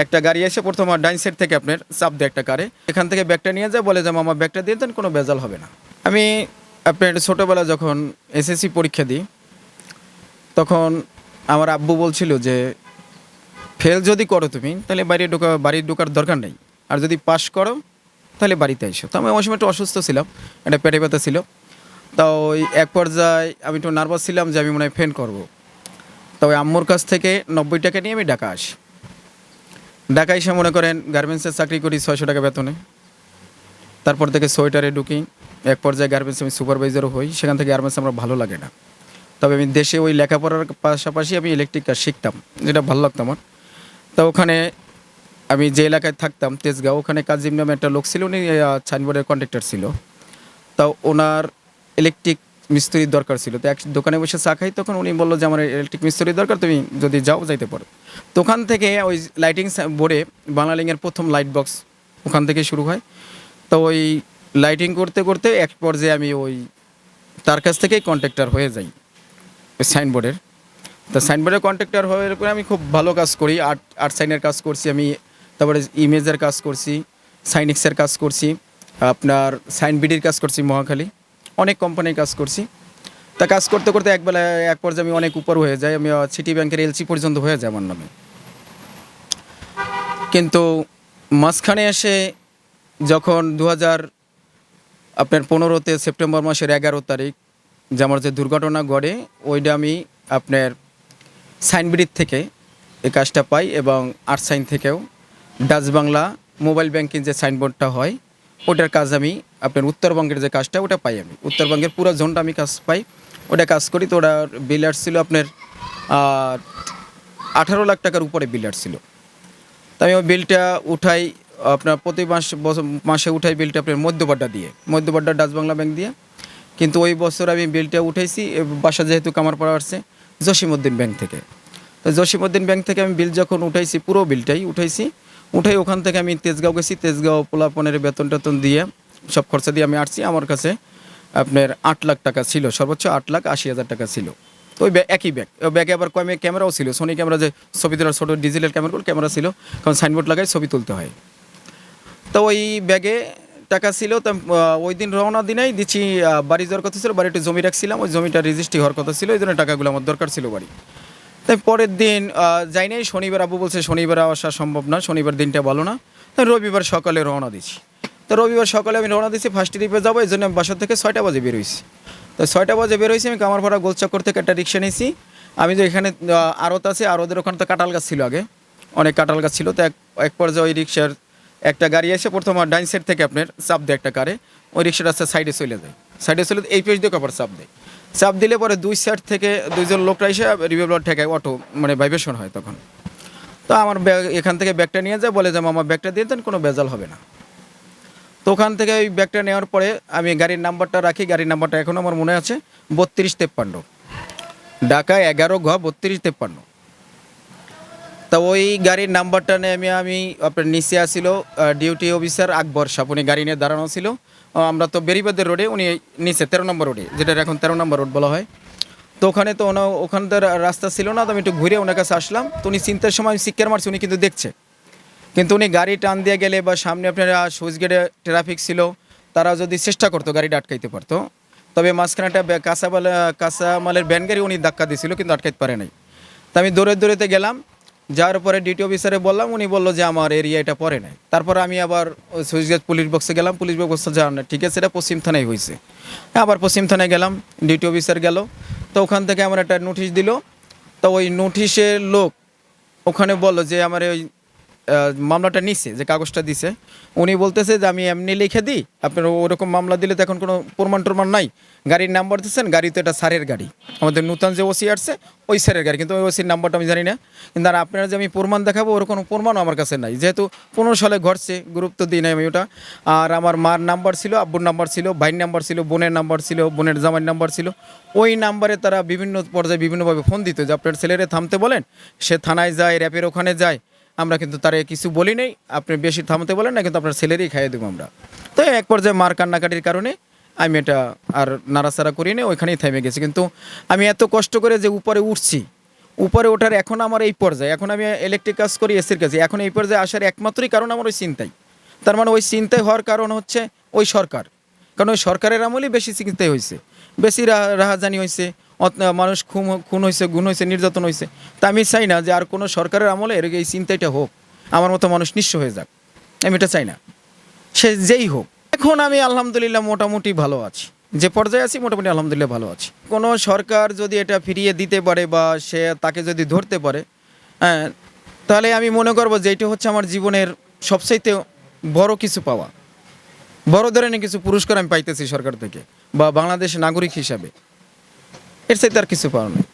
একটা গাড়ি এসে প্রথম আমার ডাইন সাইড থেকে আপনার চাপ দেয় একটা কারে, এখান থেকে ব্যাগটা নিয়ে যায়, বলে যে মামা ব্যাগটা দিয়ে দেন, কোনো ভেজাল হবে না। আমি আপনার ছোটোবেলা যখন এসএসসি পরীক্ষা দিই, তখন আমার আব্বু বলছিল যে ফেল যদি করো তুমি তাহলে বাড়ি ঢোকার দরকার নেই, আর যদি পাস করো তাহলে বাড়িতে এসো। তো আমি ওই সময় একটু অসুস্থ ছিলাম, একটা পেটে ব্যথা ছিল। তা ওই এক পর্যায়ে আমি একটু নার্ভাস ছিলাম যে আমি মনে হয় ফেল করবো। তো ওই আম্মুর কাছ থেকে 90 টাকা নিয়ে আমি ঢাকা আসি। ঢাকা এসে মনে করেন গার্মেন্টসের চাকরি করি 600 টাকা বেতনে। তারপর থেকে সোয়েটারে ঢুকি, এক পর্যায়ে গার্মেন্টসে আমি সুপারভাইজারও হই। সেখান থেকে গার্মেন্টস আমার ভালো লাগে না। তবে আমি দেশে ওই লেখাপড়ার পাশাপাশি আমি ইলেকট্রিক কাজ শিখতাম, যেটা ভালো লাগতো আমার। তো ওখানে আমি যে এলাকায় থাকতাম তেজগাঁও, ওখানে কাজিম নামে একটা লোক ছিল, উনি সাইনবোর্ডের কন্ট্রাক্টর ছিল। তাও ওনার ইলেকট্রিক মিস্ত্রির দরকার ছিল। তো এক দোকানে বসে চা খাই, তখন উনি বললো যে আমার ইলেকট্রিক মিস্ত্রির দরকার, তুমি যদি যাও যাইতে পারো। তো ওখান থেকে ওই লাইটিং বোর্ডে বাংলালিংয়ের প্রথম লাইট বক্স ওখান থেকে শুরু হয়। তো ওই লাইটিং করতে করতে এক পর্যায়ে আমি ওই তার কাছ থেকেই কন্ট্রাক্টর হয়ে যাই ওই সাইনবোর্ডের। তো সাইনবোর্ডের কন্ট্রাক্টর হওয়ার পরে আমি খুব ভালো কাজ করি, আর্ট সাইনের কাজ করছি আমি, তারপরে ইমেজের কাজ করছি, সাইনিক্সের কাজ করছি, আপনার সাইন বিডির কাজ করছি মহাখালী, অনেক কোম্পানির কাজ করছি। তা কাজ করতে করতে এক পর্যায়ে আমি অনেক উপর হয়ে যাই, আমি সিটি ব্যাংকের এলসি পর্যন্ত হয়ে যায় আমার নামে। কিন্তু মাঝখানে এসে যখন 2015-তে সেপ্টেম্বর মাসের 11 তারিখ যে আমার যে দুর্ঘটনা ঘটে, ওইটা আমি আপনার সাইনবিডির থেকে এই কাজটা পাই, এবং আর্ট সাইন থেকেও ডাচ বাংলা মোবাইল ব্যাংকিং যে সাইনবোর্ডটা হয় ওটার কাজ আমি আপনার উত্তরবঙ্গের যে কাজটা ওটা পাই। আমি উত্তরবঙ্গের পুরো জোনটা আমি কাজ পাই, ওটা কাজ করি। তো ওটা বিল আসছিল আপনার 18 লাখ টাকার উপরে বিল আসছিল। তো আমি ওই বিলটা উঠাই, আপনার প্রতি মাসে উঠাই বিলটা আপনার মধ্যবাড্ডা ডাচ বাংলা ব্যাংক দিয়ে। কিন্তু ওই বছর আমি বিলটা উঠাইছি, বাসা যেহেতু কামারপাড়া আসছে, জসিমউদ্দিন ব্যাংক থেকে। তো জসিমউদ্দিন ব্যাংক থেকে আমি বিল যখন উঠাইছি, পুরো বিলটাই উঠাই ওখান থেকে আমি তেজগাঁও গেছি। তেজগাঁও পোলাপনের বেতন টেতন দিয়ে সব খরচা দিয়ে আমি আসছি। আমার কাছে আপনার 8 লাখ টাকা ছিল, সর্বোচ্চ 8,80,000 টাকা ছিল। তো ওই একই ব্যাগ, ওই ব্যাগে আবার ক্যামেরাও ছিল, সোনি ক্যামেরা, যে ছবি তোলার ছোটো ডিজিটাল ক্যামেরা ছিল, কারণ সাইনবোর্ড লাগাই ছবি তুলতে হয়। তো ওই ব্যাগে টাকা ছিল। তো ওই দিন রওনা দিনেই দিচ্ছি, বাড়ি যাওয়ার কথা ছিল, বাড়ি একটু জমি রাখছিলাম, ওই জমিটা রেজিস্ট্রি হওয়ার কথা ছিল, এই জন্য টাকাগুলো আমার দরকার ছিল বাড়ি। তাই পরের দিন যাই নাই, শনিবার আব্বু বলছে শনিবার আসা সম্ভব না, শনিবার দিনটা ভালো না। তাই রবিবার সকালে রওনা দিচ্ছি। তো রবিবার সকালে আমি রওনা দিচ্ছি, ফার্স্ট ট্রিপে যাবো, এই জন্য আমি বাসা থেকে 6টা বাজে বেরোইছি। তো 6টা বাজে বেরোইছি, আমি কামারপাড়া গোলচক্কর থেকে একটা রিক্সা নিয়েছি। আমি যে এখানে আড়ত আছে, আড়তের ওখানে তো কাঁঠাল গাছ ছিল, আগে অনেক কাঁঠাল গাছ ছিল। তো এক পর্যায়ে ওই রিক্সার একটা গাড়ি এসে প্রথম আমার ডাইন সাইড থেকে আপনার চাপ দেয় একটা কারে, ওই রিক্সাটা সাইডে চলে যায়, এই পেজ দিয়ে কাপড় চাপ দিলে পরে দুই সাইড থেকে দুইজন লোকরা এসে রিভলভার ঠেকায়, অটো মানে ভাইব্রেশন হয় তখন। তো আমার ব্যাগ এখান থেকে ব্যাগটা নিয়ে যায়, বলে যে মামা ব্যাগটা দিয়ে দেন, কোনো ভেজাল হবে না। তো ওখান থেকে ওই ব্যাগটা নেওয়ার পরে আমি গাড়ির নাম্বারটা রাখি, গাড়ির নাম্বারটা এখনও আমার মনে আছে, 3253, ঢাকা 11 3253। তা ওই গাড়ির নাম্বারটা নিয়ে আমি আপনার নিচে আসছিল ডিউটি অফিসার আকবর সাহেব, উনি গাড়ি নিয়ে দাঁড়ানো ছিল। আমরা তো বেরিবাদের রোডে, উনি নিচে 13 নম্বর রোডে, যেটা এখন 13 নম্বর রোড বলা হয়। তো ওখানে তো ওখানকার রাস্তা ছিল না, তো আমি একটু ঘুরে ওনার কাছে আসলাম। তো উনি চিন্তার সময় সিক্কার মারছে, উনি কিন্তু দেখছে, কিন্তু উনি গাড়ি টান দিয়ে গেলে বা সামনে আপনার সুইচ গেটে ট্রাফিক ছিল, তারা যদি চেষ্টা করতো গাড়িটা আটকাইতে পারতো। তবে মাঝখানে একটা কাঁচামালের ভ্যান গাড়ি উনি ধাক্কা দিয়েছিল, কিন্তু আটকাইতে পারে নাই। তো আমি দৌড়েতে গেলাম, যাওয়ার পরে ডিটি অফিসারে বললাম, উনি বললো যে আমার এরিয়া এটা পড়ে নাই। তারপর আমি আবার সুইচ গেট পুলিশ বক্সে গেলাম, পুলিশ বক্সে যাওয়ার না, ঠিক আছে এটা পশ্চিম থানায় হয়েছে। আবার পশ্চিম থানায় গেলাম, ডিটি অফিসার গেল। তো ওখান থেকে আমার একটা নোটিশ দিল। তো ওই নোটিশের লোক ওখানে বললো যে আমার ওই মামলাটা নিছে, যে কাগজটা দিছে, উনি বলতেছে যে আমি এমনি লিখে দিই, আপনার ওরকম মামলা দিলে তো এখন কোনো প্রমাণ নাই, গাড়ির নাম্বার দিচ্ছেন, গাড়ি তো এটা স্যারের গাড়ি, আমাদের নূতন যে ওসি আসছে ওই স্যারের গাড়ি, কিন্তু ওই ওসির নাম্বারটা আমি জানি না। কিন্তু আর আপনারা যে আমি প্রমাণ দেখাবো, ওর কোনো প্রমাণও আমার কাছে নাই, যেহেতু 15 সালে ঘটছে, গুরুত্ব দিই নাই আমি ওটা। আর আমার মার নাম্বার ছিল, আব্বুর নাম্বার ছিল, ভাইয়ের নাম্বার ছিল, বোনের নাম্বার ছিল, বোনের জামাইয়ের নাম্বার ছিল। ওই নাম্বারে তারা বিভিন্ন পর্যায়ে বিভিন্নভাবে ফোন দিত যে আপনার ছেলেরে থামতে বলেন, সে থানায় যায়, র্যাপের ওখানে যায়, আমরা কিন্তু তারে কিছু বলি নেই, আপনি বেশি থামতে বলেন না, কিন্তু আপনার ছেলেরই খাইয়ে দেবো আমরা। তো এক পর্যায়ে মার কান্নাকাটির কারণে আমি এটা আর নাড়াচাড়া করি না, ওইখানেই থেমে গেছি। কিন্তু আমি এত কষ্ট করে যে উপরে উঠছি, উপরে ওঠার এখন আমার এই পর্যায়ে, এখন আমি ইলেকট্রিক কাজ করি এসির কাছে, এখন এই পর্যায়ে আসার একমাত্রই কারণ আমার ওই চিন্তাই। তার মানে ওই চিন্তায় হওয়ার কারণ হচ্ছে ওই সরকার, কারণ ওই সরকারের আমলেই বেশি চিন্তাই হয়েছে, বেশি রাহাজানি হয়েছে, মানুষ খুন হয়েছে, গুণ হয়েছে, নির্যাতন হয়েছে। তা আমি চাই না যে আর কোনো সরকারের আমলে এই চিন্তাটা হোক, আমার মতো মানুষ নিঃস্ব হয়ে যাক, আমি এটা চাই না, সে যেই হোক। এখন আমি আলহামদুলিল্লাহ মোটামুটি ভালো আছি, যে পর্যায়ে আছি মোটামুটি আলহামদুলিল্লাহ ভালো আছি। কোনো সরকার যদি এটা ফিরিয়ে দিতে পারে বা সে তাকে যদি ধরতে পারে, হ্যাঁ, তাহলে আমি মনে করবো যে এটা হচ্ছে আমার জীবনের সবচাইতে বড় কিছু পাওয়া, বড় ধরনের কিছু পুরস্কার আমি পাইতেছি সরকার থেকে বা বাংলাদেশ নাগরিক হিসাবে, এর চাইতে আর কিছু পাওয়া নেই।